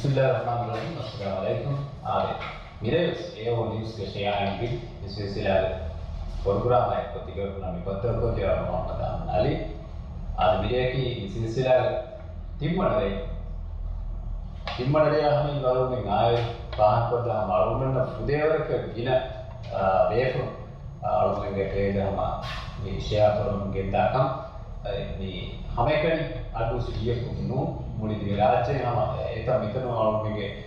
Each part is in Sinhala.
Bismillahirrahmanirrahim. Assalamualaikum. Miraios EO News ke share ini di silsilah program yang ketiga kami kotor dia Muhammad Ali. Mirai ki silsilah timmanare kami lalu mengai bahan pada maluman na fudewar ke gina befu lalu mengai peda hama ni share program kita kam ni hamekani adu sidia kumnu muli dirajye hama eta mitano lalu mengai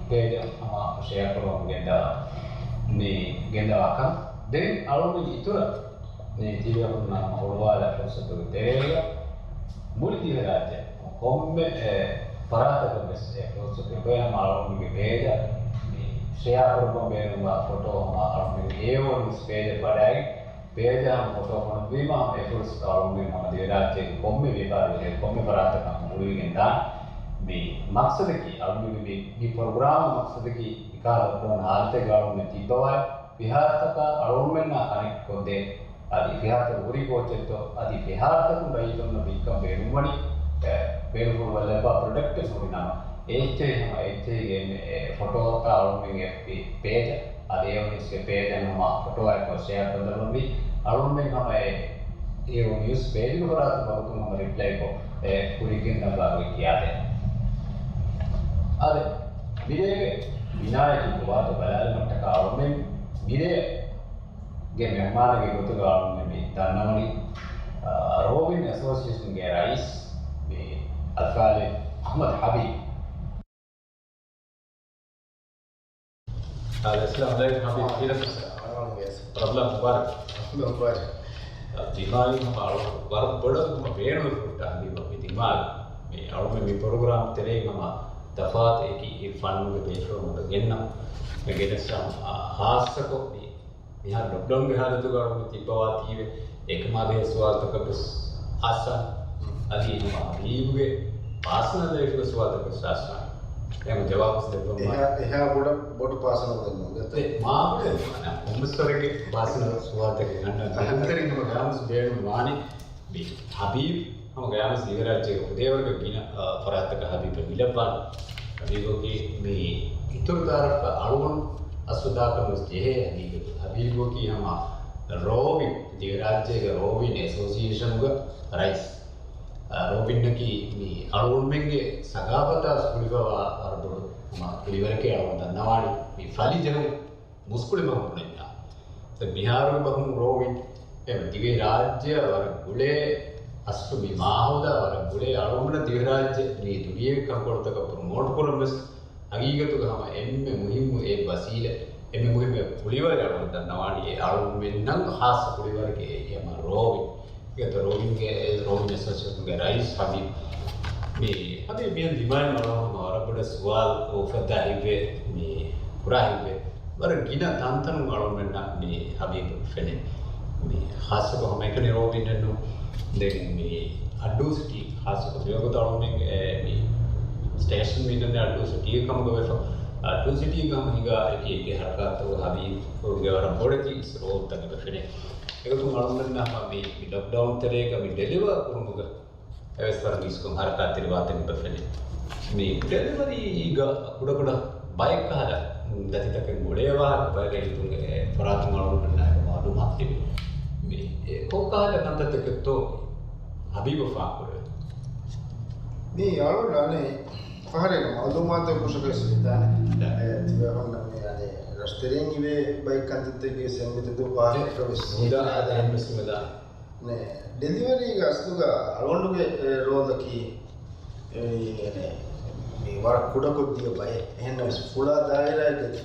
peda hama share program kita ni genda wakam then lalu mengai itu ni tiga pun orang proses itu muli dirajye komme parata ko mes proses itu yang lalu mengai peda ni share program berupa foto hama lalu mengai ewo peda padai Beja foto kono bima efforts kaum में हम देरा के कम में परात का मुड़ी गेंदा में मकसद की अब में प्रोग्राम मकसद की निकाल अपन हालते गाड़ों में तीतवा बिहार तक अरुण में ना कनेक्ट को दे आदि बिहार तक उरी को चेतो आदि बिहार तक रही तो न बिका बेरुमणी बेरुमण वाले बा प्रोडक्ट सोरी ना एचे हम एचे ये फोटो का अरुण में पेज आदि इसके पेज हम फोटो को शेयर कर दो भी अरुण में हमें ये न्यूज़ पेज को रात बहुत हम रिप्लाई को पूरी के नंबर किया है अरे मेरे विनायक की बात बयान मत का अरुण में मेरे के मेहमान के को तो अरुण में भी दानवनी रोबिन एसोसिएशन के रईस में अल्फाले अहमद हबीब अस्सलाम वालेकुम हबीब किधर प्रॉब्लम मुबारक दिमाग में बार बड़ा तो वेण होता है दिमाग में और में प्रोग्राम तेरे हम दफात एक फंड में बेचो मतलब गेन्ना में गेने से हास को यहाँ लॉकडाउन में हालत तो गाँव में तिब्बती है एक मादे सवाल तक बस आसान अभी हम अभी हुए आसान लाइफ का सवाल तक बस आसान yang jawab sedang iya bodoh pasan itu ते माँ बोले ना उम्मीदवार के बासन सुवात के अंदर अंतर इन मकान से बेर मानी भी हबीब हम गया में सिगरा चे उदेवर के गिना फरात का हबीब मिलपान हबीबों की भी इतर तरफ का अरुण असुदा का मुझे है हबीबों की हम रोबिन दिगराज्य का रोबिन एसोसिएशन का राइस रोबिन की मी अरुण में के सगावता स्कूल का वारदो हम क्लीवर के अरुण नवाड़ी मी फाली जगह मुस्कुल में हम नहीं था तो बिहार में बहु रोबिन दिवे राज्य और गुले अस्तु भी माहौदा और गुले अरुण दिवे राज्य मी दुनिया का कोर्ट का प्रमोट करो बस हकीकत तो हम एम में मुहिम एक वसीले एम में मुहिम क्लीवर के अरुण नवाड़ी अरुण में नंग खास क्लीवर के ये हम रोबिन तो रोबिन एसोसिएशन के रईस हबीब में दिमाग में हमारा बड़ा सवाल ओफदा हिबे में पूरा हिबे पर गिना तांतन मालूम में ना में हबीब फैने में खास को हम एक ने रोबिन ने लेकिन में अड्डू सिटी खास को जो तो में स्टेशन में ने अड्डू सिटी कम को बैठो अड्डू सिटी कम हिगा एक हरकत तो हबीब को गवर बड़े की रोल तक फैने itu tuh malam mana kami di lockdown terus kami deliver kurang juga sekarang iskom harkat terlibat ini berfeni kami delivery juga kuda baik kah dari tak kemudian baik itu perat malam mana malu mati kami kok kah kan tak itu habib fakir ni orang lain fahre malu mati kusuk kesulitan tiba orang ni Restaurant ini baik kan tentu ke sini tentu bahaya terus. Mudah ada yang mesti mudah. Ne delivery gas tu ga alon ke road ki ni war kuda ko dia baik. Henna fulla daira ke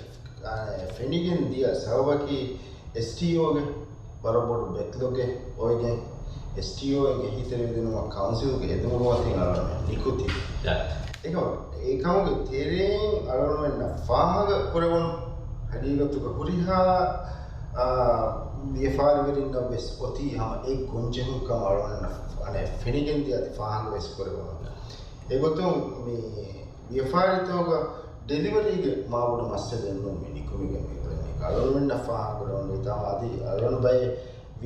fenigin dia sawa ki STO ke barabor betlo ke oige STO ke hitere dinu council ke edu mo thing alon nikuti. Ya. Ekam ke tere alon men na faha ga korewon हकीकत का हुरिहा ये फारवेरिन ना बस ओती हम एक गुंजन का मारवान ना अने फिनिगन दिया दिफान बस करे वो एगो तो मी ये फार तो का डिलीवरी के मावड़ मस्से देनो मी निकुमी के मी बोले नहीं कालों में ना फार करे वो इतना आदि अरुण भाई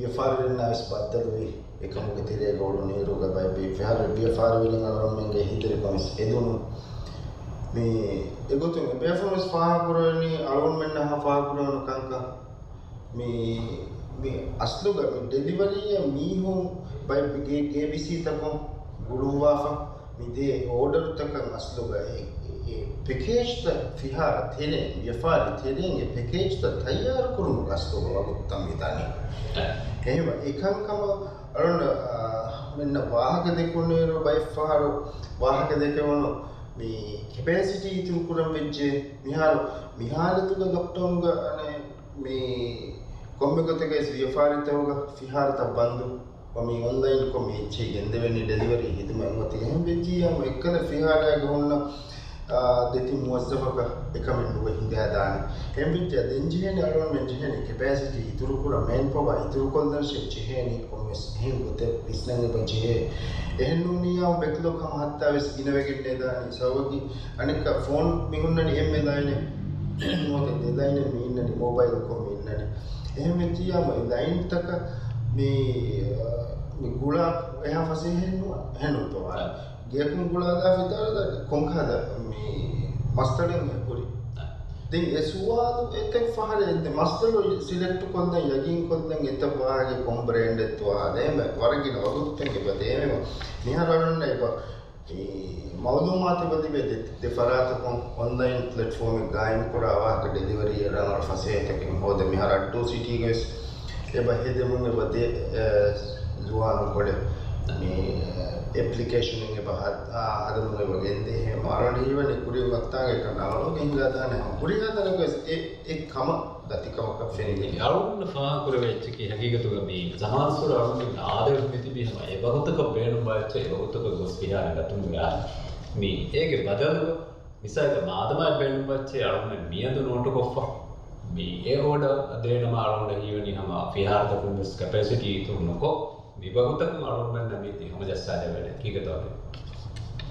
ये फारवेरिन ना इस बात तो भी एक हम के तेरे गोड़ों ने रोगा भाई ये फारवेरिन अरुण में गए ही तेरे कमिस एदोनो මේ ඒගොතුන් බෑෆෝමස් පාහකුරවනි අලුන් මෙන්න පාහකුරවන කංක මේ අස්ලුග මේ ඩෙලිවරිය මීහුන් බයි KBC තකම් ගුළුවාෆා මිදේ ඕඩර් තකම් අස්ලුග ඒ පැකේජ් ත ෆිහාර තෙනේ යෆාරි තෙනේ ඒ පැකේජ් ත තයාර කරුණු අස්ලුග වගුත්තම් මිතානි එහෙම එකංකම අරන මෙන්න වාහක දෙකුනේ බයි ෆාර වාහක දෙකවන මේ කැපැසිටි ඉතුරු කරම් වෙච්චේ මිහාරතුක ගොට්ටොංග අනේ මේ කොම්බෙකතක වියෆාරිතවග ෆිහාරත බන්දු කොමි ඔන්ලයින් කොමි චේ ගෙන්දෙවෙනි ඩෙලිවරි හිතම අනුමති එහෙම වෙච්චියම එක්කද ෆිහාරය ගොන්න දෙති මුවස්සෆක එකම නුව හිඳා දාන එහෙම වෙච්ච දෙන්ජිහෙනි අරන් මෙන්ජිහෙනි කැපැසිටි ඉතුරු කර මේන් පව ඉතුරු කොල්දන් ෂෙච්චිහෙනි කොමස් එහෙම ගොත විස්නංගෙ පංචේ එහෙන් නුනියම් බෙක්ලෝ කම හත්තා වෙස් ඉනවෙගෙන්නේ දානි සවකි අනික ෆෝන් මිහුන්නනි එම්මෙ දානේ මොකද දෙදායිනේ මින්නනි මොබයිල් කොම ඉන්නනි එහෙම තියම ලයින් තක මේ ගුලා එහා ෆසේ හෙන්නුවා ගේකුන් ගුලා දා විතරද කොංකද මේ මස්ටර්ඩින් පුරි දෙන් එසුවාදු එකක් ෆහරේ මස්ටර්ඩ් සිලෙක්ට් කොල්ද යගින් කොල්ද එත වාගේ කොම් බ්‍රෑන්ඩ් එත්වා දෙම වරකින වගුත්තෙන් බදේම නිහරන්න එප මවදුමාති බදිබේ දෙෆරාතකම් ඔන්ලයින් ප්ලැට්ෆෝම් එක ගායම් කරාවා ඩෙලිවරි රනර් ෆසේ එකකින් හොද මිහර අඩ්ඩෝ සිටි ගස් එබ හෙදමුන් බදේ ජුවාන කොඩ මේ ඇප්ලිකේෂන් එක බහත් අදමුන වගෙන්දේ එහෙම අරණ ඊවනේ කුරිය වත්තාගේ කරනවා ගෙන්ලා දාන කුරිය හදනක එක්කම දතිකමක් ෆෙනිලි අරුණ ෆා කුරවෙච්ච කි හකීකතුග මේ සමාන්සුර අරුණ ආදර මිතිබිහම ඒ වගතක බේණු බාච්ච ඒ වගතක ගොස් පියාන ගතුන් ගා මේ ඒගේ බදලුව මිසයික මාදමයි බේණු බාච්ච අරුණ මියඳු නෝට කොෆා මේ ඒ ඕඩර් දෙනම අරුණ ඊවනි හම ෆිහාරද කුන්ස් කැපැසිටි තුනකෝ විභගතක අරුණ මෙන්න මිති හම ජස්සාද වැඩ කීකතවගේ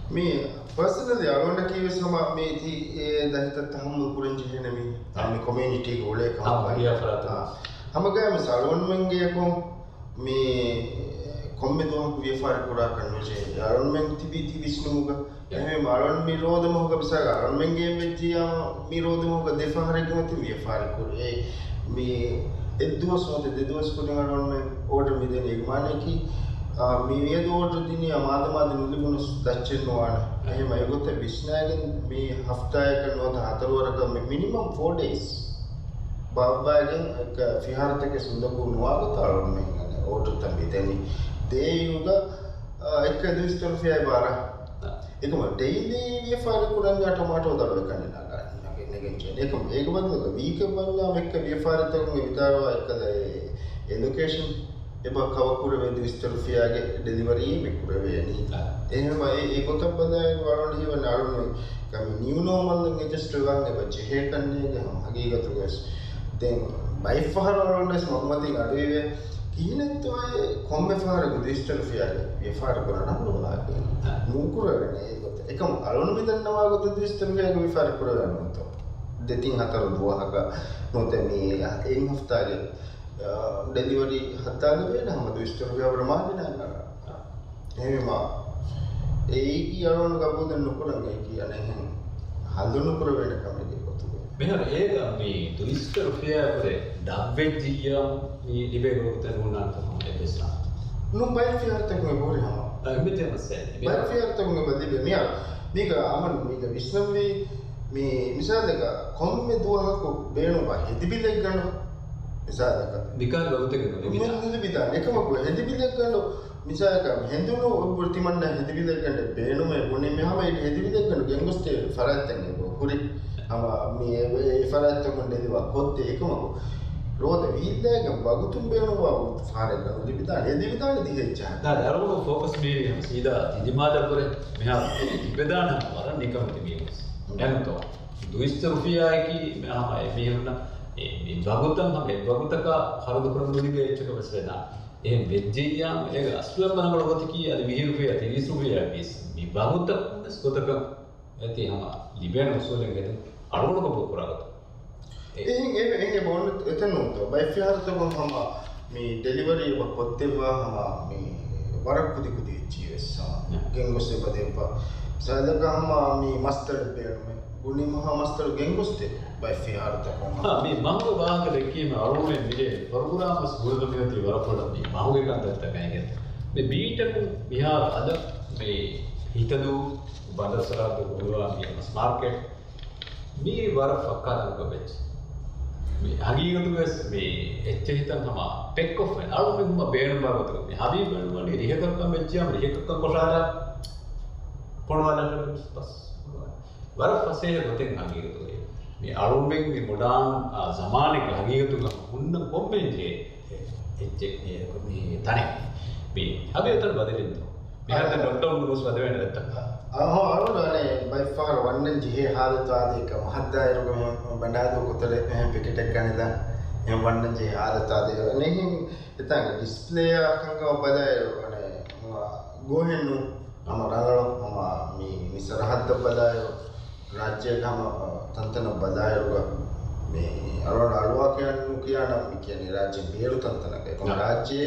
මේ පර්සනලි අරුණ කීවේ සම මේ ති ඒ දහිත තහම්මුල් කුරෙන්ජි හෙනමි ආමි කමියුනිටි ගෝලේ කම හරිය ෆරතා හමගාම සලවන් මෙන්ගේ කොම් මේ කොම්මෙදෝ විෆාර කුරා කන්වර්ජේ අරුණ මෙන් තිබි විශ්නුමුග එහෙම අරුණ මිරෝධ මොහක බිසග අරුණ මෙන්ගේ මෙච්චියා මිරෝධ මොහක දෙෆාරේ ගමති විෆාර කුරේ මේ එද්දුවස් නොතේ දෙදුවස් කුණේ අරුණ මෙන් ඕඩර් මිදෙන එකමානේ කි මේ ඕඩර් දිනේ අමාදමාද නුලිබුන දච්චෙන්නවාන එහෙම ඒගොත විශ්නාගෙන් මේ හෆ්තායක නොත හතරවරක මිනිමම් 4 days बाबाගෙන් එක ෆිහාරතක සුන්දකු නුවාගත අරුණ මෙන් ඕඩර් තමයි දෙනි දේයුග එක දිස්තර ෆියයි බාර එකම ඩේලි විෆාර කුරන් ටොමාටෝ දරව කන්නේ නගා නගෙන් එකම ඒක බඳක වීක බංගා මෙක්ක විෆාරතක විතරවා එකද එඩියුකේෂන් එබ කවකුර වෙද විස්තර ෆියාගේ ඩෙලිවරි මෙකුර වේනි එහෙම ඒ කොතක් බදායි වරණ ජීවන අරුණ කම නියු නෝමල් එක ජස්ට් ගන්න එබ ජෙහෙ කන්නේ ගම හගීගතු ගස් දැන් බයි ෆහර වරණස් මොහමදී අඩුවේ කීනත්වයේ කොම්මෙ ෆහර විස්තර ෆියාගේ විෆාර කරන නෝලාගේ මුකුරනේ ඒකත් එකම අරුණ මෙදන්නවා ගොත විස්තර ෆියාගේ විෆාර කරනවා තෝ දෙතින් හතර දුවහක නොතේ මේ එන් හෆ්තාගේ ಡೆಲಿವರಿ ಹತ್ತಾಗವೇ ನಮ್ಮದು ಇಷ್ಟು ರೂಪಾಯಿ ಪ್ರಮಾಣ එහෙම ඒකී අරවන ගබුදන් නුකරන් ඒකී අනේ හඳුනු කර වෙන කමේ කොතු මෙහර ඒක මේ දුරිස්ත රුපියල් කරේ ඩබ්වෙජ්ජියම් මේ ලිබේ ගොතන උනාන්ත තමයි බෙස්නා नु බයි ෆියර්තක මේ බෝරි හම මෙතනසේ බයි ෆියර්තක මේ බදිබේ මියා මේක අමන් මේක විශ්නම්වි මේ මිසාලක කොම්මෙ දුවහක බේණුවා හෙදිබිලෙක් ගන්න මිසාලක නිකන් ගොතක නෙමෙයි හෙදිබිදා එකම හෙදිබිලෙක් ගන්න මිසාලක හෙඳුනු වෘතිමන්න හෙදිබිලෙක් ගන්න බේණුමේ ගුණෙ මෙහම හෙදිබිලෙක් ගන්න ගෙන්ගොස්තේ ෆරාත්තෙන් හුරි අම මේ ෆරාත්ත කොණ්ඩේවා කොත්තේ එකමකෝ रोद वीदे के बागुतुम बेनो बाबू फारे करो दिबिता दिहेचा दा दरुनो फोकस बी सीधा तिदिमादर करे මෙහා ඉබදාන වර නිකමති මියස් එනතෝ දුයිස්ත රුපියා කි මෙහා එබිරුන ඒ වගුතම් හැම වගුතක හරදු කරන දුනිගේ එච්චක බස්වෙනා එහෙන් වෙජ්ජියාම ඒක අස්ලම් මනවල ගොත කි අද 20 රුපියා 30 රුපියා පිස් මේ වගුත ස්කොතක ඇති හැම ලිබෙන උසලෙන් ගෙද අරුණක පොකුරාගත ඒ බොන්න එතන උන්ට බයි ෆියර්ත කොම් හම මේ ඩෙලිවරි කොත්තේවා හම මේ වරක් කුදි ජීවස් ගෙන්ගොස්සේ බදෙපා misalnya kami master beanu guni maha master genguste by fiar ta ha me mango baaka dekkima alume mire programas gurudamiyati warapoda me mahuge kantatta kaige me beetaku mihar ada me hitadu bandasaradu gurwa me mass market me war fakkaduga bech me hagigatugas me ecche hitan hama peck of alume huma beenu bagatu me habib beenu ni rihakakam bechjam rihakakam kosara konwala pas war faseh goten hagigatu මේ අරුම්ෙන් මේ මොඩර්න් සමානික හගියතුක හුන්න කොම්බෙන්ජේ එච්චේ මේ තනේ මේ අපි උතර බදලින්ද මෙහාට ඩොක්ටර් උන්ගොස් බද වෙන්න නැත්තම් අරුණනේ by far වන්නන් ජිහේ හාලතාදේක මහද්දායරුග බණ්ඩාදු කොතලේ මෙහෙම පිකට් එක ගන්නදා එම් වන්නන් ජිහේ හාලතාදේ නෙහි එතන ඩිස්ප්ලේ අකංගව බදායරු අනේ ගෝහෙන්නු මම රංගල මම මේ මිසරහද්ද බදායරු राज्यगम तंतन बदायरुगा मे अरुण अळवा कियान मी කියන්නේ राज्य बेरु तंतन के कोन राज्य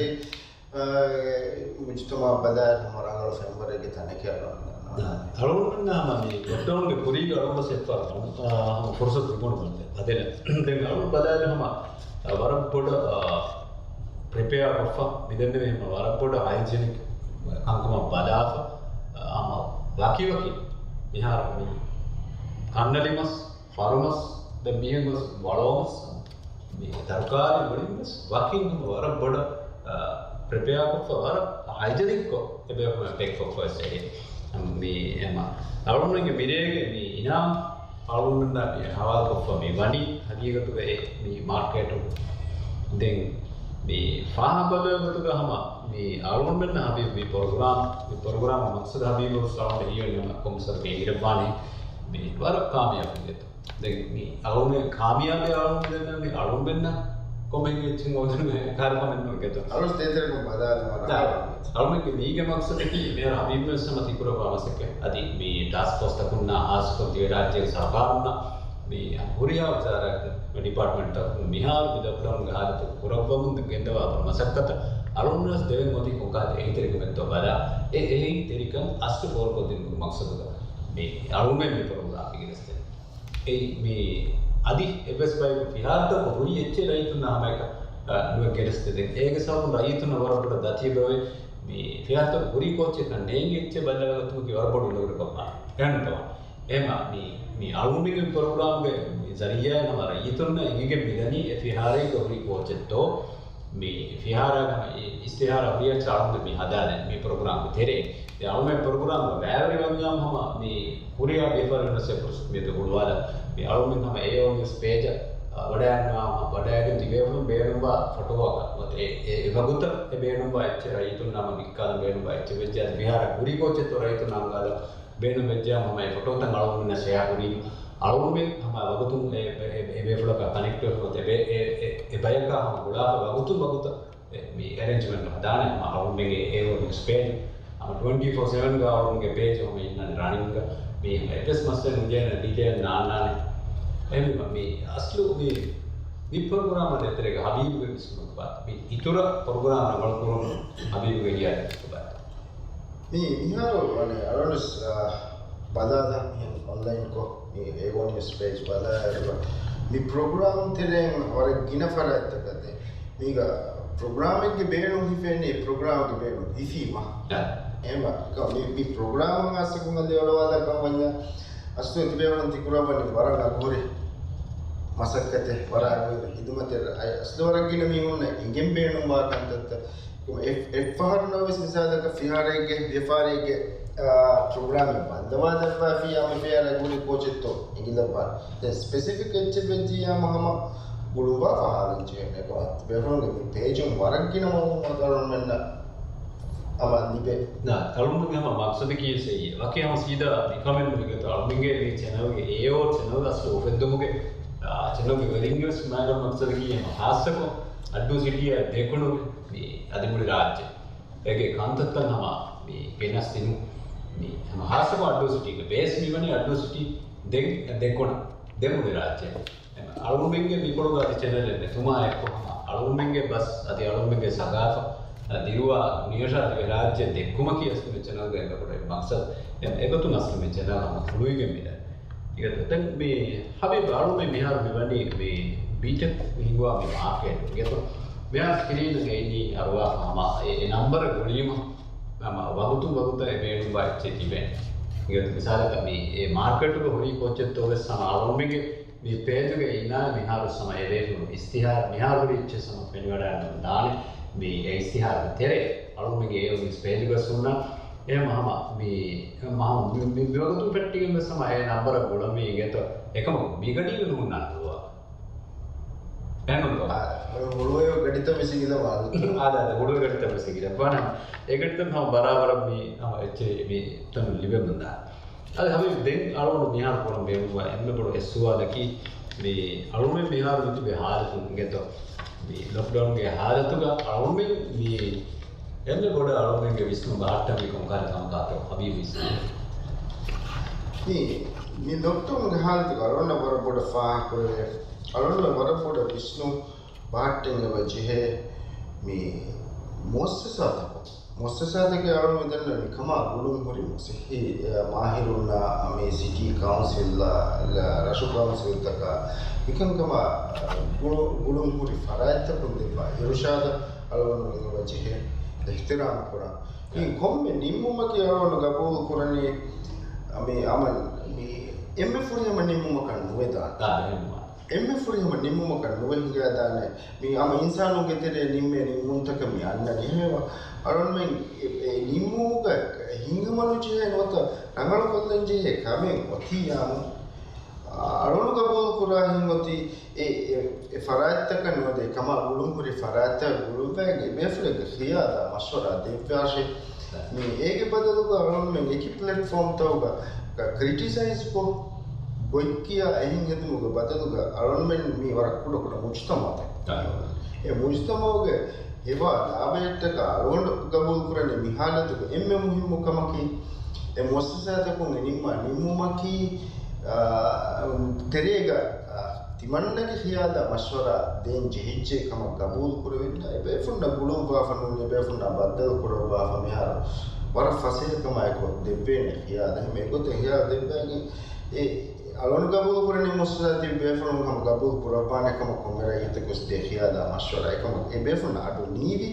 मुजतमा बदाय हमारा अंगल फेंबर के तने के अरुण नाम मी लॉकडाउन के पूरी अरुण से पर हम फुर्सत कोण बनते अदेन देन अरुण बदाय हम वरपोड प्रिपेयर ऑफ मिदने हम वरपोड हाइजीनिक अंकम बदाफ हम वाकी बिहार में කන්නලිමස් ෆාරමස් ද මියගස් වලොමස් මේ දරකාරි වලින්ස් වකින් වර බඩ ප්‍රෙපෙයාර් කො වර හයිජෙනික් කො එබේ කො ටෙක් කො ෆස්ට් එඩ් මේ එම අරුණගේ මිරේගේ මේ ඉනාම් අරුණන්න මේ හවල් කො මේ වනි හදියකට මේ මාර්කට් දෙන් මේ ෆාහබලගතු ගහම මේ අරුණන්න අපි මේ ප්‍රෝග්‍රෑම් මක්සද අපි සවුන්ඩ් හියර් කොම්සර් මේ ඉරපානේ මේ වර කාමියාබියත දැන් මේ අරුණ කාමියාබේ අරුණ වෙන්න කොමෙන් එච්චින් ඕදන කාර්යපමෙන් නොගෙත අරුණ තේතරක බදාලා අරුණගේ මේක මක්සද කි මේ අභිමය සමති කුර පාවසක අදි මේ ටාස්ක් ෆෝස් තකුන්නා ආස්කොතිය රාජ්‍ය සහකාරණ මේ හොරියා වචාරක ඩිපාර්ට්මන්ට් මිහාර විදප්‍රම් ගහත කුරබමුන් ගෙන්දවා මසක්කත අරුණස් දෙවෙන් මොති කොකා එහිතරික මෙතෝ බලා එහි තෙරිකම් අස්තු ෆෝර් කොදින් මක්සද මේ අරුමෙන් මේ ප්‍රෝග්‍රෑම් එක ඉස්සෙල් ඒ මේ අදි එබස් බයි විහාරත පොහුයි එච්චේ රයිතුන හැමක නුව ගෙරස්ත දෙක ඒක සවුන් රයිතුන වරපඩ දතිය බවේ මේ විහාරත පුරි කොච්චේ කන්නේ එච්චේ බල්ලවලතු කි වරපඩ උලකට කපා ගන්නවා එම මේ අරුමෙන් ප්‍රෝග්‍රෑම් එක zariya nama rayitun igige midani fihare gori kocheto මේ විහාරගම ඉස්තිහාර අපිය චාරුද මේ හදාන මේ ප්‍රෝග්‍රෑම් තරේ යාම මේ ප්‍රෝග්‍රෑම් වැරි වන්යාම හම මේ කුරියා බේෆරනස ප්‍රොසෙස් මේ දුවලා මේ අලුමින් හම ඒෝන් ස්පේජ් වඩයන්වා වඩයන් දිවෙවුම් බේරුවා ෆොටෝවක් මත ඒ වගුත ඒ බේරුවා එච්ච රයිතුන් නම වික්කාල බේරුවා එච්ච වෙජ්ජා විහාර කුරි කොච්චතෝ රයිතුන් නංගාල බේනු වෙජ්ජා මම ඒ ෆොටෝ තන් අලුමින් ෂෙයා කුරි අලුමින් හම වගතුන් ඒ බේෆලක කනෙක්ට් කරොත් ඒ බයක හම ගුලා වගුත මේ arrangement හදාන හම අලුමින්ගේ ඒෝන් ස්පේජ් 24/7 ga avunge page home inna running me fs master nujena detail naanane emi me aslu me program adetere ga habib ge ismu ba me itura program ramal kurun habib ge diya ba me iharo ane aronis badada online ko me evon page badada me program teren ore gina farat takate mega programming ge beenu hifene program ge beenu hifima emma mi program asukun deolawada kamanya astu tibewan tikurabani warana gore masakkate waraga hidumate aslu waragina mi unna ingem beenu ma kantatta f faharna wes misalaka fiharege defarege program bandawada fa fi am fiara guri kochetto ingilaba the specific etchebeji amama guluwa fahalan chene ko beron ge page waragina mo madaron menna amanibe na alumni hama maksud ki sei waki hama sida recommend mege alumni ge channel ge eo channel da so fedumuge channel ge ringus maga maksud ki hama hasako adversity dekunu me adimuri rajya ege kantattan hama me penas tinu me hama hasako adversity ge base mivani adversity dekona demuri rajya alumni ge mikolu ga channel ne tuma ekko alumni ge bas adi alumni ge sagafa දිරුවා නියෂාද රාජ්‍ය දෙක්කුම කියස් මේ channel එක කොට මක්සද් එකතු නැස්ල මේ channel එක පුළුයිගෙ මිද ඊට දැන් මේ හැබැයි බාරු මේ මෙහාර මෙවැනි මේ බීටෙක් හිඟුවා මේ මාකට් ඊට මෙයා ස්ක්‍රීන් එකේ ඉනි අරවා මම ඒ නම්බර ගොලීම මම වගුතු එබේණු බයිට් තිබෙන ඊට මිසාලක මේ ඒ මාකට් එක හොරි කොච්චර තෝරස් සමාලොම්ගේ මේ පේජ් එකේ ඉන්න මෙහාර සමය වේතු ඉස්තිහාර මෙහාර විච්ච සම පෙන්වඩන දානේ මේ ඉස්තිහාර තෙරේ අලුම්ගේ ඒ පේජ් එක සුන්නා එහම මේ වගතු පෙට්ටිගෙම සමය නම්බර ගොලමී ගෙත එකම මිගඩීග නුන්නා මුළුව ගඩිත විසිගිල ආද ගොඩ ගඩිත විසිගිල පන ඒකට හම බරාවර මේ එච්චේ මේ තනු ලිබෙබඳා අද හැබැයි දැන් අලුණු මිහාර කොළඹ බේරුවා එන්න බඩ එස්සුවාදකි මේ අලුණු මිහාර විතු බෙහාරතු ගෙත මේ ලොක්ඩවුන් ගේ හාරතුග අලුණු මේ එන්න බඩ අලුණුගේ විශ්ණු බාට්ටම් කොංකාර සමකාතෝ හබී විශ්ණු මේ ලොක්ඩවුන් ගේ හාරතුග අලුණු බර බඩ ෆා කරේ අලුණු බර බඩ විශ්ණු බාට්ටම් වජේ මේ මොස්සසාදක අලුණු දෙන්න නිකමා ගුළුම් හොරි මොසෙහි මාහිරුල්ලා මේ සිටි කවුන්සිල් රෂු කවුන්සිල් තක එකංකම ගුළුම් හොරි ෆරායත පුදෙපා ඉරුෂාද අලුණු වජේ ඉහ්තිරාම කරා මේ කොම්මේ නිම්මුමක අලුණු ගබෝල් කරන්නේ මේ අමන් මේ එම්මේ ෆුරියම නිම්මුමක නුවේදා තාදෙන්නවා එම්මේ ෆුරියම නිම්මුමක නුවෙහිගා දානේ මේ අම ඉන්සානුගේ තෙරේ නිම්මේ නිම්මුන්තක මේ අන්නනේ හේවා අලුණු මේ නිම්මුමක හිංගමනුචේ නොත රංගල කොල්ලන්ජේ කමෙන් ඔතියාම අලුණු ගබෝල් කරා හිංගොති ඒ ෆරායතක නොදේ කම ගුළුම් හොරි ෆරායත ගුළුම් බෑගේ මේෆලක ඛියාදා මෂවරා දෙව්‍යාෂේ මේ ඒකේ බදලුක අලුණු මේ එකි ප්ලැට්ෆෝම් තවක ක්‍රිටිසයිස් කො ගොයිකියා එහින් ගෙතුමුග බදලුක අලුණු මේ වරක් කුඩ මුජ්තමාත ඒ මුජ්තමාවගේ ඒවා ලාභයටක අලුණු ගබෝල් කරන්නේ මිහාලතුක එම්මෙ මුහිම්මු කමකි ඒ මොස්සසතකුන් නිම්මුමකි ತೆರೆಗ ತಿಮಣ್ಣಗೆ ಹಿಯಾದ ಮಶ್ವರ ದೇನ್ ಜೆಹಿಚ್ಚೆ ಕಮ ಗಬೂಲ್ ಕುರವೆನ್ನ ಬೇಫುಂಡ ಗುಳು ಬಾಫನು ಬೇಫುಂಡ ಬದ್ದಲ್ ಕುರೋ ಬಾಫ ಮಿಹಾರ ವರ ಫಸೆ ಕಮ ಐಕೋ ದೆವ್ವೇನೆ ಹಿಯಾದ ಮೇಗೋತೆ ಹಿಯಾದ ದೆವ್ವೇಗೆ ಎ ಅಲೋನ್ ಗಬೂಲ್ ಕುರನೆ ಮುಸ್ಸತಿ ಬೇಫುಂಡ ಕಮ ಗಬೂಲ್ ಕುರಬಾನೆ ಕಮ ಕೊಮೆರ ಯತೆ ಕುಸ್ ದೆ ಹಿಯಾದ ಮಶ್ವರ ಐಕಮ ಎ ಬೇಫುಂಡ ಅಡು ನೀವಿ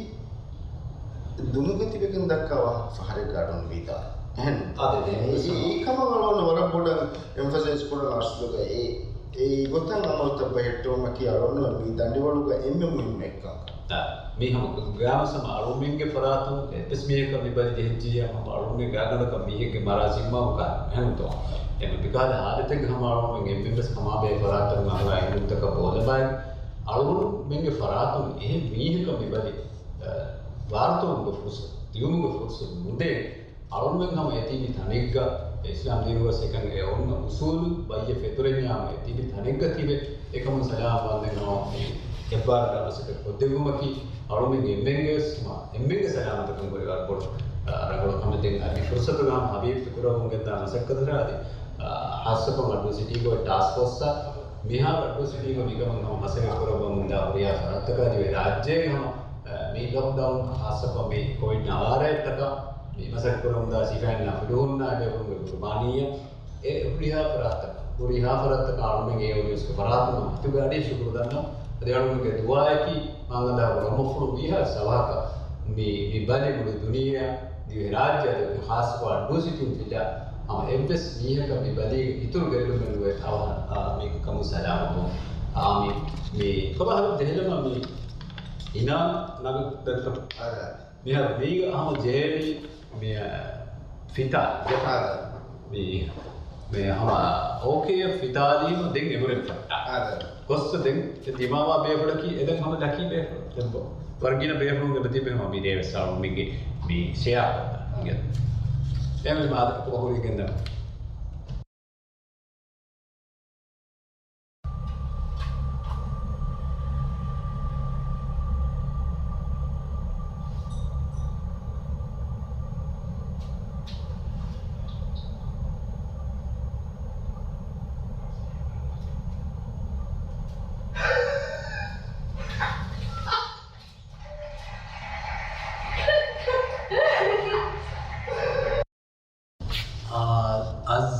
ದುನುಗತಿ ಬೇಕನ್ ದಕ್ಕವ ಫಹರೆ ಗಾಡನ್ ವಿದಾ එහෙනම් ඒකම වලවන වර පොඩ එම්ෆසයිස් කරන අස්ලුක ඒ ගොතන් අමත බහෙට්ටෝම කියවන මේ දඬිවලුක එම්මෙ මුහින් එක්ක මේ හැම ග්‍රාම සමාරුමින්ගේ ෆරාතු එස්මියක විබලි දෙහිචිය හැම අරුන්ගේ ගාගලක මේකේ මරාසිම්මා උකා එහෙනතෝ එමෙ පිකාද ආදතක හමාරුමින් එම්බෙස් කමාබේ ෆරාතු නංගා ඉන්දුතක බෝලබයි අරුන් මෙන්ගේ ෆරාතු එහෙ මීහක විබලි වාර්තෝංග ෆුස් තියුමුග ෆුස් මුදේ අරුන්වෙන් හම ඇතිවි තනෙක්ග ඉස්ලාම් දිනුවසකන්ගේ ඔන්න උසූලු බයිය ෆෙතුරෙන්යාම ඇතිවි තනෙක්ග තිබේ එකම සලාමවන්දනෝ එබ්බාර දවසක පොද්දෙගුමකි අරුන්වෙන් එම්බෙන්ගේ සලාමතකම් කරගල් පොඩ රගල කමතෙන් අරි ෆුර්සතුගාම හබීබ් කුරවුන් ගෙද්දා මසක්කදරාදි හස්සකම අඩු සිටිගෝ ටාස්ක් ෆෝර්ස් මිහා අඩු සිටිගෝ නිගමන් හම මසක කුරවුන් මුදා උරියා රත්තකාදී වේ රාජ්‍යයේ හම මේ ලොක්ඩවුන් හස්සකම මේ කොවිඩ් නවාරයටක මසක් කරමුදා සිෆයන් අපිඩෝන්නා බෙරුගේ කුර්බානිය ඒ උරිහා ෆරත්ත කාලුමගේ ඔලිස්ක ෆරාතුම තුගාඩි ශුක්‍ර දන්නා අදයාලුගේ දුආයකි මාංගදා රමෆුරු විහා සවාක මේ බලේ මුළු දුනියා දිව රාජ්‍යද ખાસ કો අඩුසිටින් පිටා අම එම්පස් විහක මේ බලේ ඉතුරු ගලුම් මෙලුවේ තවහන් මේක කමු සලාමතු ආමි මේ කොබහල දෙහෙලම මේ ඉනා නග දත්ත මෙහා මේක අහම ජේලි මේ ෆිතා ජපාද මේ හම ඕකේ ෆිතාදීම දෙන් එමරෙන් ආද කොස්ස දෙන් දිමාවා බේෆඩකි එදන් හම ලකි බේෆඩ දෙම්බෝ වර්ගින බේෆඩුගේ බතිබෙම මේ දේවසාරු මිගේ මේ ෂෙයා ගිය එමෙ මාද කොහොරි ගෙන්ද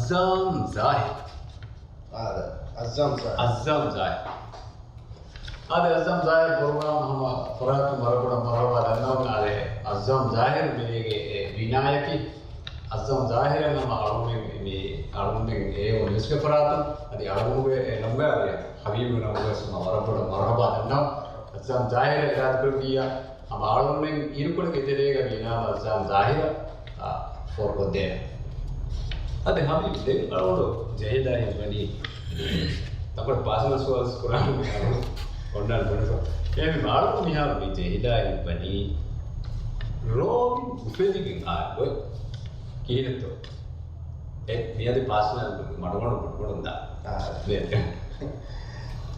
අස්සම් සාහිර් අස්සම් සාහිර් هذا عزام ظاهر بروgram هم فرات مربوط مربوط لأنهم على عزام ظاهر بناية عزام ظاهر هم أرمون إيه ونسك فراتهم هذه أرمون نمبر حبيب نمبر اسمه مربوط مربوط لأنهم عزام ظاهر إراد كردية هم أرمون يركل كتير بنا عزام ظاهر for كده هذا حبيب ده أرمون جهدا يعني تقول باسنا سوالس كلام කොණ්ඩල් මොනසෝ එමෙ මාළු මිහා විතේ හිදායි බනි රෝබි උපෙදිකින් ආවොත් කීනතෝ මියදි පාස්න මඩගොඩ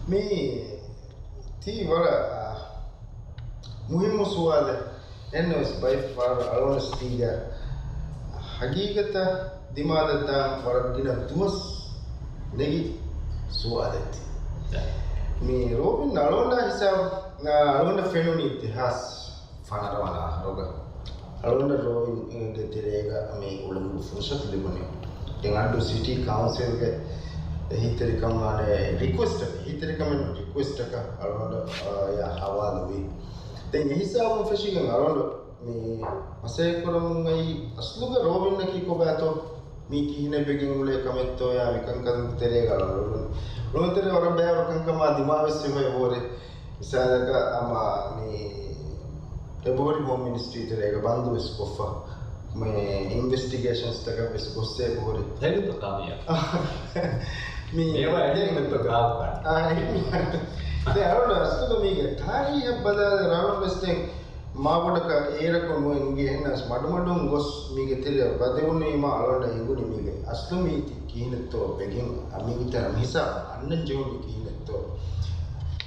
මේ තී වර මුහිම්ම සුවාල එන්නස් බයි ෆාර අලොනස් තීගා හගීගත දිමාදත වරගින දුවස් නෙගි සුවාලෙත් මේ රෝබින් අලොන්ඩ හිසාව අලොන්ඩ ෆෙනුනි ඉතිහාස් ෆනරවලා රෝග අලොන්ඩ රෝබින් ගෙතරේග මේ උලඟු ෆුර්සත් ලිබුනේ දැන් අඩු සිටි කවුන්සිල් ගේ හිතරිකම් ආනේ රික්වෙස්ට් එක අලොන්ඩ යා හවාලුවි දැන් හිසාව ෆෙෂිගෙන් අලොන්ඩ මේ අසේ කරමුයි අස්ලුග රෝබින් නකි කොබෑතෝ මේ කිහිනේ බෙගින් උලේ කමෙත්තෝ යා විකංකන් තෙරේග අලොන්ඩ Rontare orang bayar orang kama di mana sih saya boleh misalnya ke ama ni Ebori Home Ministry itu lega bantu beskofa me investigations taka beskosse boleh Saya itu kami ya mi Mewa aja yang berpegang kan Saya orang astu tu mi ke thari ya pada rawan besting මාවඩක ඒරක නොංගේ එන්නස් මඩමඩුම් ගොස් මීගේ තිර බදෙවුනේ මා අලවඩ ඉඟුනි මීගේ අස්ලමීති කීනතෝ බෙගින් අමීතර මිසා අන්නන් ජෝනි කීනතෝ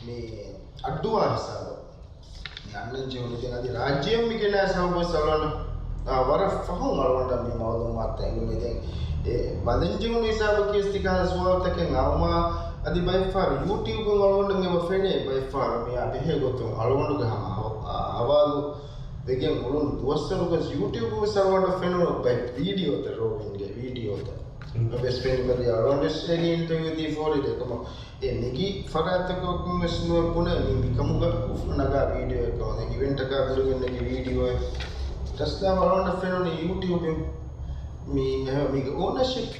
මේ අඩුවා හිසාව මේ අන්නන් ජෝනි දෙනදී රාජ්‍යම් මිකේන සවබ සලන වර ෆහුම් අලවඩ මේ මවදු මාත ඉඟුනි දැන් ඒ බදෙන් ජෝනි හිසාව කීස්තිකා සුවතකෙන් අවමා අදි බයිෆාර YouTube අලවඩ ගෙව ෆෙනේ බයිෆාර මේ අබෙහෙ ගොතු අලවඩ ගහම අවාලු වෙගෙන් මුළුන් දුවස්සරුගස් YouTube එක සර්වන්ට ෆෙනෝ බයි වීඩියෝ ත රෝවින්ගේ වීඩියෝ ත බෙස් ෆෙන් කරේ අරොන්ඩස් එනි ඉන්ටර්වියු දී ෆෝරි දෙකම ඒ නිගි ෆරාතක කොම්ස් නෝ පුන නිමි කමුග උෆනගා වීඩියෝ එක වගේ ඉවෙන්ට් එක ගුරුගෙන් නේ වීඩියෝ එක තස්ලා අරොන්ඩ ෆෙනෝ YouTube මී මේක ඕනර්ෂිප්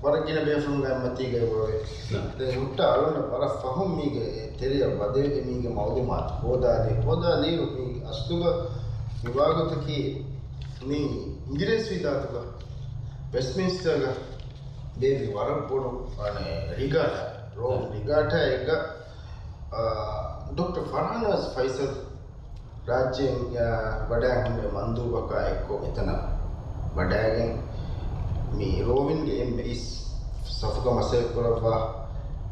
වරකින බේෆුම් ගම්මති ගේ වගේ දැන් උට අරොන්ඩ පර ෆහම් මීගේ තෙරිය බදේ මීගේ මවුදුමාත් හොදාදී රුපි අස්තුග විභාගතකී මේ ඉංග්‍රීසි විදාතක වෙස්ට්මින්ස්ටර් ಗ දේවි වරපොඩු අනේ රිගාට රෝම් රිගාට එක ડોક્ટર ફરહાનස් ફૈસલ રાજ્ય વડા હમે મંદુબકા એકો එතන වඩාගෙන් මේ රෝවින්ගේ එම්එස් සෆක මසේ කරවා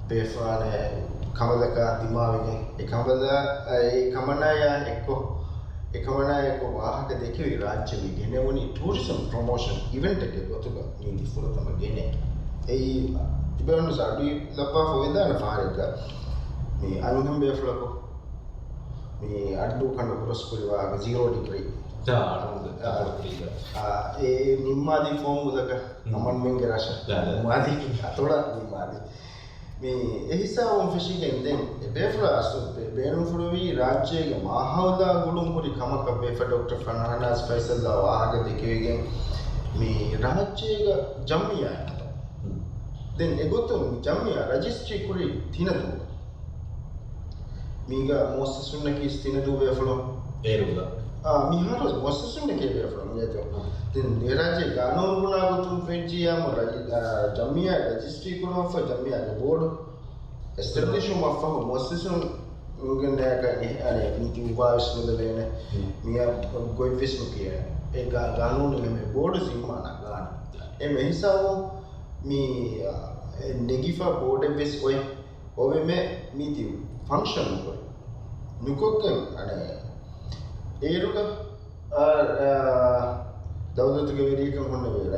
බේෆානේ කමලක දිමාවෙගේ එකමද ඒ කමනාය එක්කෝ එකමනාය එක්කෝ වාහක දෙකේ රාජ්‍ය විගෙනවනි ටූරිසම් ප්‍රොමෝෂන් ඉවෙන්ට් එකක ගොතුක නිදි ෆුල තම ගෙනේ ඒ තිබෙනු සාඩි ලපා හොයදාන ෆාරක මේ අනුගම් බේෆලකෝ මේ අඩු කන්න පුරස් පුරිවා 0 ඩිග්‍රී ඒ නිම්මාදී ෆෝම් උදක නමන් මෙන්ගේ රශ නිම්මාදී අතොඩ නිම්මාදී මේ එහිසාවම් ෆිෂිගෙන් දැන් බේෆලා අසු බේනුම් ෆුරුවි රාජ්‍යයේ මහවදා ගුළුම් පුරි කමක බේෆ ડોક્ટર ෆර්නාන්ඩස් ෆයිසල්ලා වාහක දෙකේගෙන් මේ රාජ්‍යයේ ජම්මියා දැන් එගොතුන් ජම්මියා රජිස්ට්‍රි කුරි තිනදු මීගා මොස්සුන්නකි ස්තිනදු බේෆලෝ ඒරුලා මිහාර මොස්සුන්නකි බේෆලෝ යතෝ දැන් ඒ රාජ්‍ය ගානෝන් ගුණාගතුන් ෆෙජ්ජියාම ජම්මියා රජිස්ට්‍රි කුරෝෆ ජම්මියාගේ බෝඩ් එස්ටැබ්ලිෂ් මෆහ මොස්සුන් උගෙන්දෑක අනේ නීති විවාස් මොදලේනේ මියා ගොයි විශ්ම කිය ඒ ගානෝන් නෙමෙයි බෝඩ් සිම්මාන ගාන ඒ මෙහිසාව මේ නෙගිෆා බෝඩ් වෙස් ඔය ඔවෙ මේ නීති ෆන්ක්ෂන් කොයි නුකොක්කන් අනේ ඒරුක දවදතුගේ වෙරිකම් හොන්නේ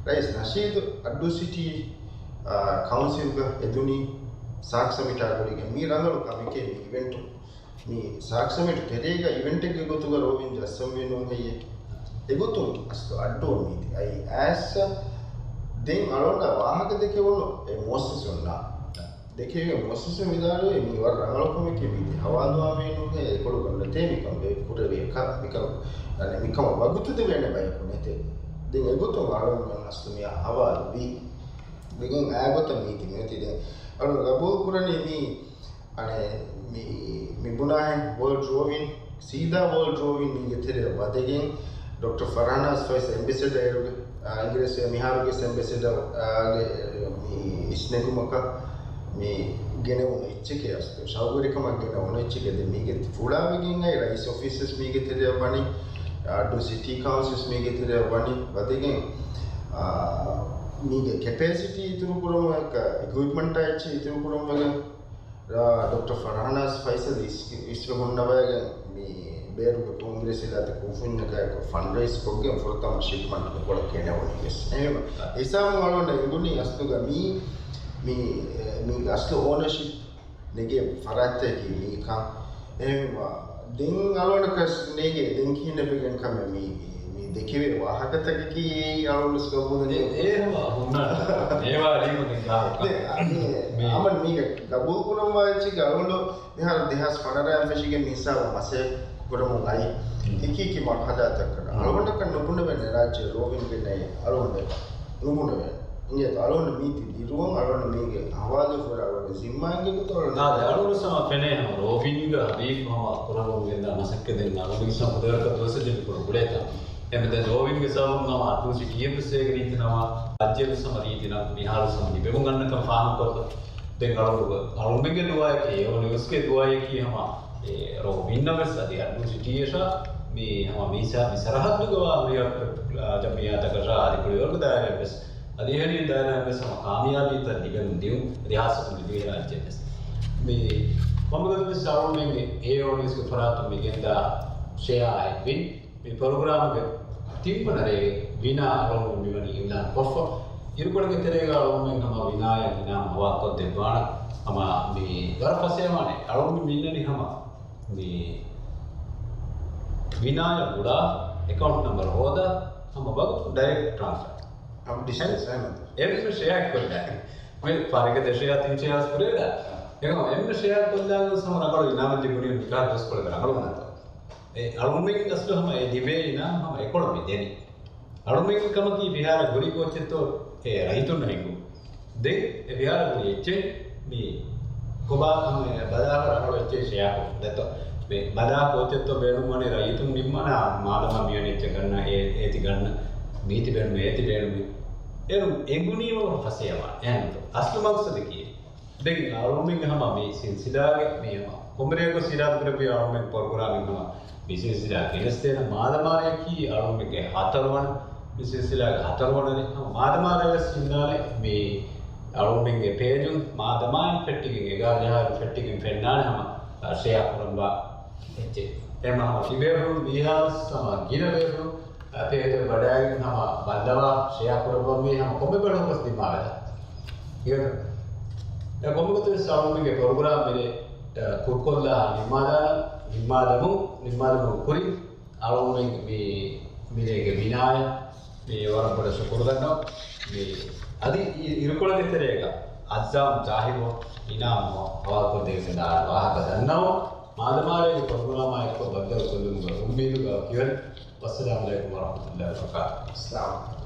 රයිස් නශීද් අඩු සිටි කවුන්සිල් ಗ එදුනි ಸಾಕ್ಸಮಿಟಾಗಳಿಗೆ ಮೀ ರಂಗಳು ಕಮಿಕೆ ಇವೆಂಟ್ ಮೀ ಸಾಕ್ಸಮಿಟ್ ತೆರೆಗ ಇವೆಂಟ್ ಗೆ ಗೊತ್ತುಗ ರೋವಿನ್ ಜಸ್ಸಂವೇನು ಹಯ್ಯೆ ಎಗೊತ್ತು ಅಷ್ಟು ಅಡ್ಡು ಮೀತಿ ಐ ಆಸ್ දැන් අලොන්ට වාහක දෙකේ වුණු ඒ මොස්සස් උන්නා දෙකේ මොස්සස් විදාලෝ මේ වර රංගලකම කිවිදි හවාදුවා මේනුගේ ඒකොළු ගන්න තේමිකම් ඒ කුඩේ එක මිකම් අනේ මිකම් වගුතුද වෙන්නේ බයි කොනේ දැන් ඒගොතෝ අලොන් අස්තුමිය හවාදු වි දෙකෙන් ආගොත මීති මේති දැන් අලොන් ගබෝ කුරනේ මේ අනේ මේ බුනාහෙන් වර්ල්ඩ් ඩ්‍රෝවින් සීදා වර්ල්ඩ් ඩ්‍රෝවින් නිගේ තෙරේ වදගෙන් Dr. Farhana's first ambassador Inggris මිහාරුගේ ambassador මේ ඉස්නෙකුමක මේ ගෙනවුන ඉච්චකේ අස්තු සෞගරිකමක් ගෙනවුන ඉච්චකේ මේකේ ෆුලාවකින් අය රයිස් ඔෆිසර්ස් මේකේ තෙරේ වනි අඩු සිටි කවුන්සිල්ස් මේකේ තෙරේ වනි වදගෙන් මේකේ කැපැසිටි ඉතුරු කරම එක ඉක්විප්මන්ට් අයච්ච ඉතුරු කරම වගේ Dr. Farhana's Faisal ඉස්වහොන්නවගේ මේ ಬೇರೆ ಕಾಂಗ್ರೆಸ್ ಇಲ್ಲದ ಕುಫುನ್ನಕ ಫಂಡ್ ರೈಸ್ ಬಗ್ಗೆ ಫುಲ್ಕಮ ಶಿಪ್ಮೆಂಟ್ ಕೂಡ ಕೇಳವನಿಗೆ ಹಿಸಾಬ್ ಮಾಡೋಣ ಇದುನಿ ಅಸ್ತುಗ ಮೀ ಅಸ್ಲು ಓನರ್ಶಿಪ್ ನೆಗೆ ಫರಾತೆಗಿ ಮೀ ಕಾ ದೆಂಗ್ ಅಲೋಣ ಕಸ್ ನೆಗೆ ದೆಂಗ್ ಹಿನ ಬೆಗನ್ ಕಮ ಮೀ දෙකේ වාහකතකකී අලුස්ක බුදනේ ඒවා හුන්නා ඒවා රීමකින් ගාව මේ අමන් මේක ගබුල් කුරම් වාචි ගලොලෝ මෙහා දෙහස් පනරා ෆෙෂිගේ මිසා මසේ කුරම් ලයි එකී මර හදාතක අලොන්ට කන්න වෙන්නේ රාජ්‍ය රෝවින් වෙන්නේ අලොන්ට නුඹුන වෙන්නේ ඉන්නේ අලොන්ට මීති දිරුවම් අලොන්ට මේක ආවාද කරවල සිම්මාංගේ කුතවල නාද අලොන්ට සම ෆෙනේ රෝවින්ග හබීබ් මම කුරම් වෙන්න අනසක්ක දෙන්න අලොන්ට සමුදරක දොසජි කුර බුලේත එමෙතන රෝවින්ගේ සමම අතුසි කීපසේක රීතිනවා රාජ්‍ය සමරීතින විහාර සමදී බෙමුන් ගන්නකම් ෆාම් කරද දෙන් අලොන්ගේ දුවායේ ඒ ඔනිස්ගේ දුවායේ කියම ඒ රෝවින්නවස් අධි අතුසි කීෂා මේ හම මීසා මිසරහද්දුගවා මේ ජමියාතක රාදි කුලිවර්ග දායරෙස් අධිහරිය දායරෙස් සම කාමියාබීත දිගන් දියු ඉතිහාසක නිදී රාජ්‍යස් මේ කොමගද සාරෝමේ ඒ ඔනිස්ගේ ෆරාතු මිගෙන්දා ෂෙයා එවින් මේ ප්‍රෝග්‍රෑම් එක තිම්පනරේ විනා අරොන් මෙවනි ඉන්නා කොෆ ඉරුකොඩගේ තෙරේග අරොන් මෙන්නම විනාය විනා මවක්කො දෙපාන අම මේ දරපසේමානේ අරොන් මින්නනි හම මේ විනාය ගුඩා account number හොදා හම බග direct transfer हम डिस्टेंस है ना එන්න ෂෙයා කරලා මේ පාරක දෙශයා තින්චයාස් පුරේදා එකම එන්න ෂෙයා කරලා සමනකල විනාම තිබුණේ විකාර දොස් කරලා අරොන් අලුමිනියම් දස්ලු හම ඒ දිවේ නම් හම එකොනොමි දෙනි අලුමිනියම් කමකී විහාර ගුරි කොච්චතෝ ඒ රයිතුන් නයිකු දෙ ඒ විහාර ගුරි එච්චේ මේ කොබා හම බදාහ රහල එච්චේ ෂයාකු දත මේ බදා කොච්චතෝ බේනු මනේ රයිතුන් නිම්මන මාදම මියනෙච්ච ගන්න ඒති ගන්න නීති බේනු ඒති බේනු එරු එගුණීම ෆසේවා එහෙනම් අස්ලු මක්සද කී දෙන් අලුමිනියම් හම මේ සිල්සිලාගේ මේ කොමරේක සිරාත් කරපිය අලුමිනියම් ප්‍රෝග්‍රෑමින් හම විශේෂිලා කෙලස්තේන මාදමාරයකී අරුමගේ හතරවන විශේෂිලා හතරවනනේ මාදමාරය සින්නානේ මේ අරුමගේ පේජුන් මාදමායන් පෙට්ටිගෙන් 11 පෙට්ටිගෙන් පෙන්නානේ හම ෂෙයා කරම්බා එච්චේ එමම ෆිබේරු විහාර සම ගිරවේරු අපේට බඩයන් හම බද්දවා ෂෙයා කරපුවා මේ හම කොම්බෙබලන් කොස් දිමාවද ඉතින් ඒ කොම්බෙකුතේ සාරුමගේ ප්‍රෝග්‍රෑම් මෙලේ කුක්කොල්ලා නිම්මාදමු කුරි අලුමින් මේක විනාය මේ වරපොඩ සුකුරදන්න මේ අදි ඉරුකොළ දෙතරේක අස්සම් ජාහිරෝ ඉනාමෝ හවාකෝ දෙකෙන් වාහක දන්නව මාදමාරේ ප්‍රෝග්‍රෑම් එකක බද්දල් කොල්ලුන් උම්මීදු කියවන වස්සලාමු අලයිකුම් වරහමතුල්ලාහි වබරකාතුහ්